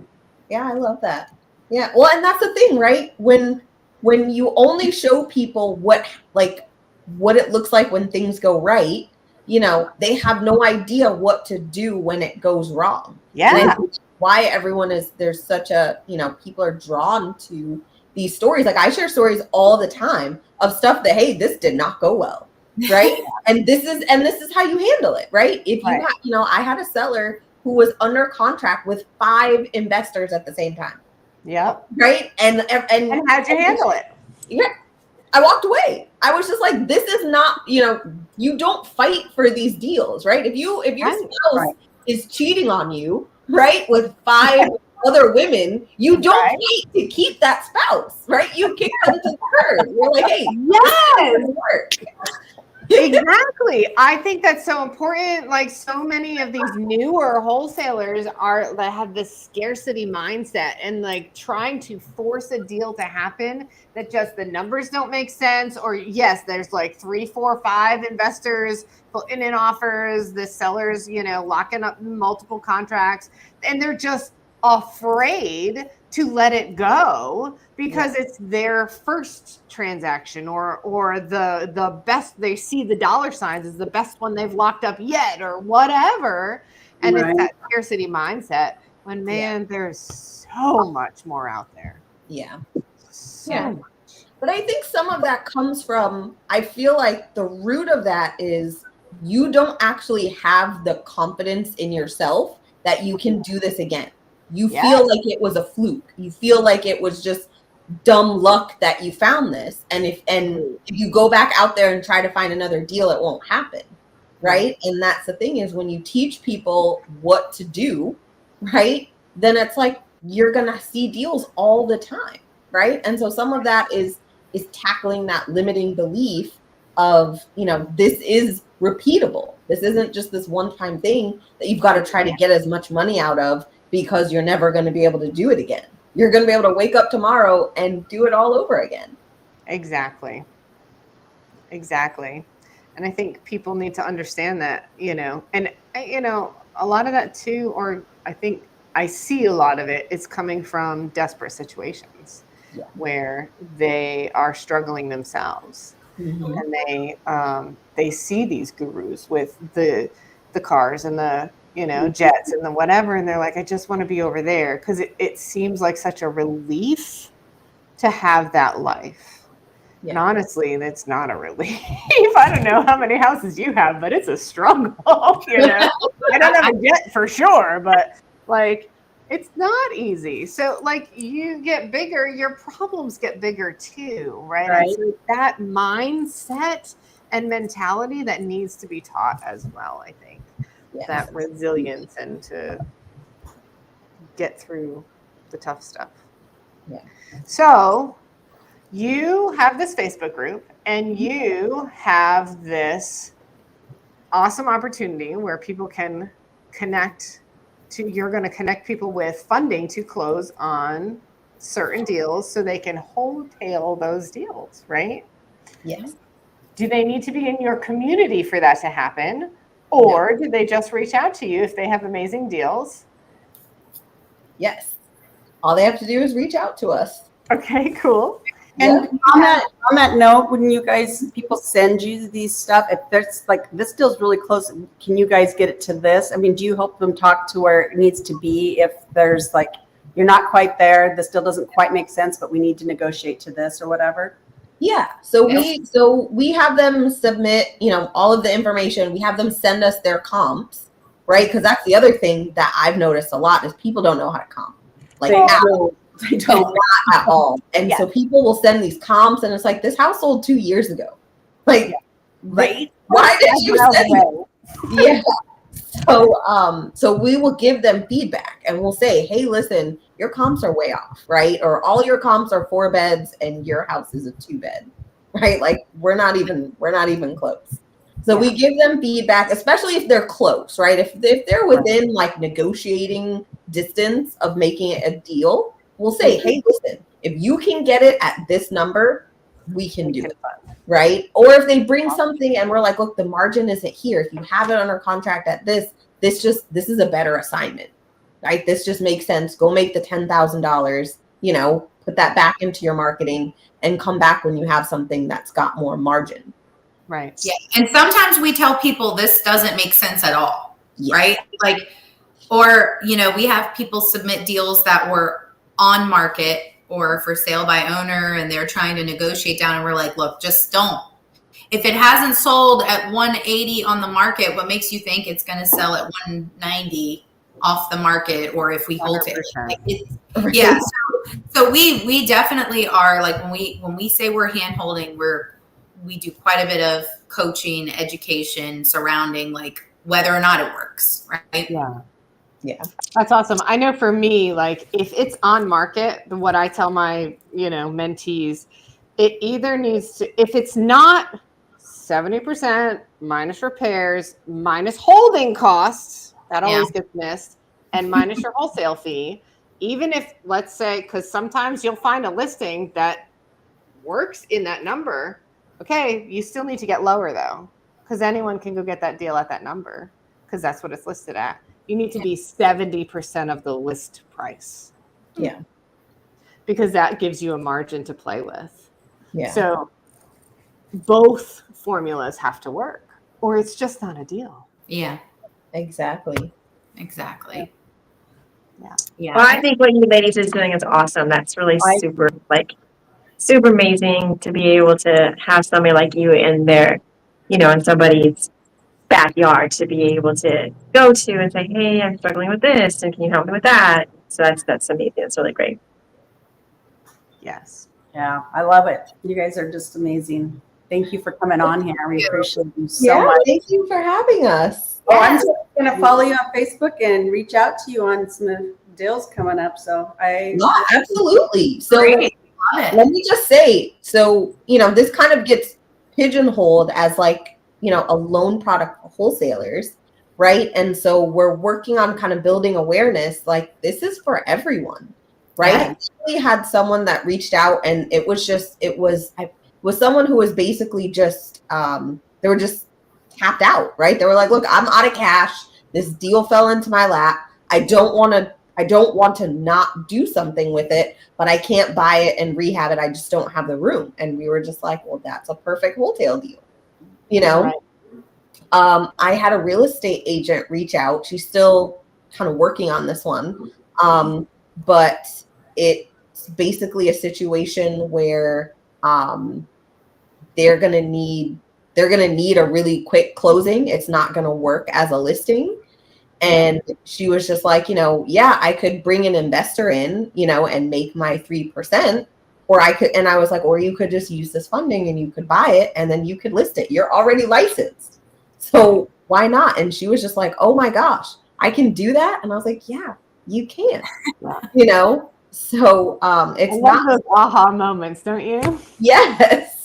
I love that. Yeah, well, and that's the thing, right? When you only show people what it looks like when things go right, they have no idea what to do when it goes wrong. Yeah. And I think why there's such a, people are drawn to these stories. Like I share stories all the time of stuff that, hey, this did not go well. Right. and this is how you handle it. Right. If you I had a seller who was under contract with 5 investors at the same time. Yep. Right. And how'd you handle it? Yeah. I walked away. I was just like, this is not, you don't fight for these deals, right? If your spouse is cheating on you, right, with 5 other women, you don't fight to keep that spouse, right? You kick them to the curb. You're like, hey, this doesn't work. Exactly. I think that's so important. Like so many of these newer wholesalers that have this scarcity mindset and like trying to force a deal to happen that just the numbers don't make sense. Or yes, there's like 3, 4, 5 investors putting in offers, the sellers, locking up multiple contracts, and they're just afraid to let it go because it's their first transaction or the best, they see the dollar signs is the best one they've locked up yet or whatever. And it's that scarcity mindset when there's so much more out there. Yeah. So much. But I think some of that comes from, I feel like the root of that is you don't actually have the confidence in yourself that you can do this again. You feel like it was a fluke. You feel like it was just dumb luck that you found this. And if you go back out there and try to find another deal, it won't happen. Right. And that's the thing is when you teach people what to do, right, then it's like you're going to see deals all the time. Right. And so some of that is is tackling that limiting belief of, you know, this is repeatable. This isn't just this one-time thing that you've got to try to get as much money out of because you're never going to be able to do it again. You're going to be able to wake up tomorrow and do it all over again. Exactly. Exactly. And I think people need to understand that, you know, and, you know, a lot of that too, or I think I see a lot of it is coming from desperate situations where they are struggling themselves. And they see these gurus with the cars and the, you know, jets and the whatever, and they're like, I just want to be over there, because it seems like such a relief to have that life. And honestly, that's not a relief. I don't know how many houses you have, but it's a struggle. You know, I don't have a jet for sure, but like, it's not easy. So like, you get bigger, your problems get bigger too, right? And so that mindset and mentality that needs to be taught as well, I think. That resilience and to get through the tough stuff. So you have this Facebook group and you have this awesome opportunity where people can connect to, you're going to connect people with funding to close on certain deals so they can wholesale those deals, right? Yes. Do they need to be in your community for that to happen? Or do they just reach out to you if they have amazing deals? Yes. All they have to do is reach out to us. Okay, cool. And on that note, when you guys, people send you these stuff, if there's like, this deal's really close, can you guys get it to this? I mean, do you help them talk to where it needs to be? If there's like, you're not quite there, this deal doesn't quite make sense, but we need to negotiate to this or whatever. Yeah. So we have them submit, you know, all of the information. We have them send us their comps, right? Because that's the other thing that I've noticed a lot is people don't know how to comp. Like they don't not at all. And so people will send these comps and it's like, this house sold 2 years ago. Like, right. Why did you send it? Yeah. So we will give them feedback and we'll say, hey, listen, your comps are way off, right? Or all your comps are 4 beds and your house is a 2-bed, right? Like we're not even close. So we give them feedback, especially if they're close, right? If they're within like negotiating distance of making it a deal, we'll say, hey, listen, if you can get it at this number, we can do it, right? Or if they bring something and we're like, look, the margin isn't here. If you have it under contract at this is a better assignment, right? This just makes sense. Go make the $10,000, you know, put that back into your marketing and come back when you have something that's got more margin. Right. Yeah. And sometimes we tell people this doesn't make sense at all, right? Like, or, you know, we have people submit deals that were on market or for sale by owner and they're trying to negotiate down and we're like, look, just don't. If it hasn't sold at 180 on the market, what makes you think it's going to sell at 190 off the market? Or if we hold it, like yeah. So we definitely are like, when we say we're hand holding, we do quite a bit of coaching, education surrounding like whether or not it works. Right. Yeah. That's awesome. I know for me, like if it's on market, what I tell my, you know, mentees, it either needs to, if it's not 70% minus repairs, minus holding costs, that always gets missed, and minus your wholesale fee, even if, let's say, because sometimes you'll find a listing that works in that number. Okay, you still need to get lower though, because anyone can go get that deal at that number because that's what it's listed at. You need to be 70% of the list price. Yeah. Because that gives you a margin to play with. Yeah. So both formulas have to work or it's just not a deal. Yeah. Exactly. Yeah. Well, I think what you ladies are doing is awesome. That's really super amazing to be able to have somebody like you in there, you know, in somebody's backyard to be able to go to and say, hey, I'm struggling with this and can you help me with that? So that's amazing. It's really great. Yes. Yeah, I love it. You guys are just amazing. Thank you for coming on here. We appreciate you so much. Thank you for having us. Oh, I'm just going to follow you on Facebook and reach out to you on some deals coming up. So absolutely. So let me just say, so, this kind of gets pigeonholed as like, a loan product for wholesalers, right? And so we're working on kind of building awareness, like this is for everyone, right? Yeah. I actually had someone that reached out, and it was someone who was basically just, they were just tapped out, right? They were like, look, I'm out of cash. This deal fell into my lap. I don't want to not do something with it, but I can't buy it and rehab it. I just don't have the room. And we were just like, well, that's a perfect wholesale deal. Right. I had a real estate agent reach out. She's still kind of working on this one. But it's basically a situation where they're going to need a really quick closing. It's not going to work as a listing. And she was just like, yeah, I could bring an investor in, and make my 3%, and I was like, or you could just use this funding and you could buy it and then you could list it. You're already licensed. So why not? And she was just like, oh my gosh, I can do that. And I was like, yeah, you can, So it's not those aha moments, don't you? Yes.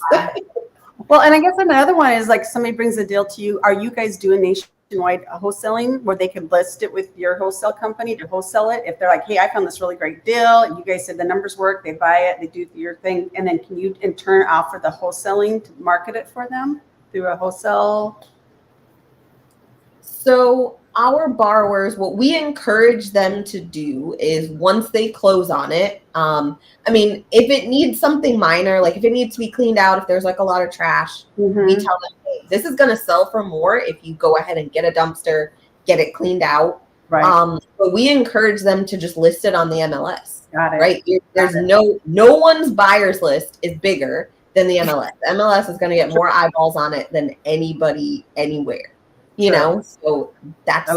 Well, and I guess another one is like somebody brings a deal to you. Are you guys doing nationwide wholesaling where they can list it with your wholesale company to wholesale it? If they're like, hey, I found this really great deal. You guys said the numbers work. They buy it. They do your thing. And then can you in turn offer the wholesaling to market it for them through a wholesale? So our borrowers, what we encourage them to do is once they close on it, if it needs something minor, like if it needs to be cleaned out, if there's like a lot of trash, we tell them, hey, this is going to sell for more if you go ahead and get a dumpster, get it cleaned out. Right. But we encourage them to just list it on the MLS. Got it. Right. There's no one's buyer's list is bigger than the MLS. MLS is going to get more eyeballs on it than anybody anywhere. So that's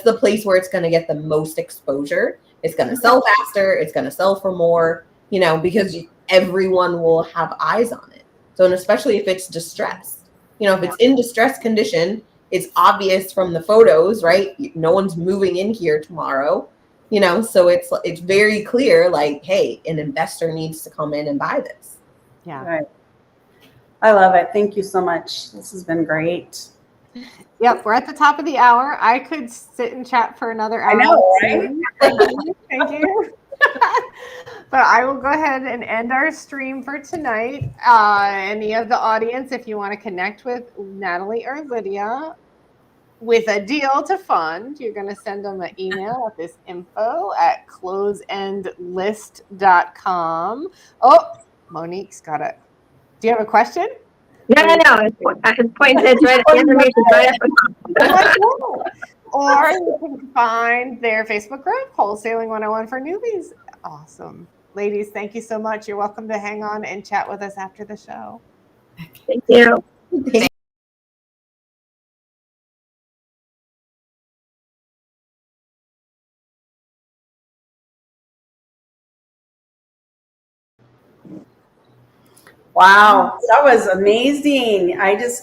the place where it's going to get the most exposure. It's going to sell faster. It's going to sell for more, because everyone will have eyes on it. So, and especially if it's distressed, if it's in distressed condition, it's obvious from the photos, right? No one's moving in here tomorrow, so it's very clear, like, hey, an investor needs to come in and buy this. Yeah. Right. I love it. Thank you so much. This has been great. Yep, we're at the top of the hour. I could sit and chat for another hour. I know, right? Thank you. But I will go ahead and end our stream for tonight. Any of the audience, if you want to connect with Natalie or Lydia with a deal to fund, you're going to send them an email at this info@closeendlist.com. Oh, Monique's got it. Do you have a question? No. His point is right. The information's right at the top. Or you can find their Facebook group, Wholesaling 101 for Newbies. Awesome. Ladies, thank you so much. You're welcome to hang on and chat with us after the show. Thank you. Wow, that was amazing. I just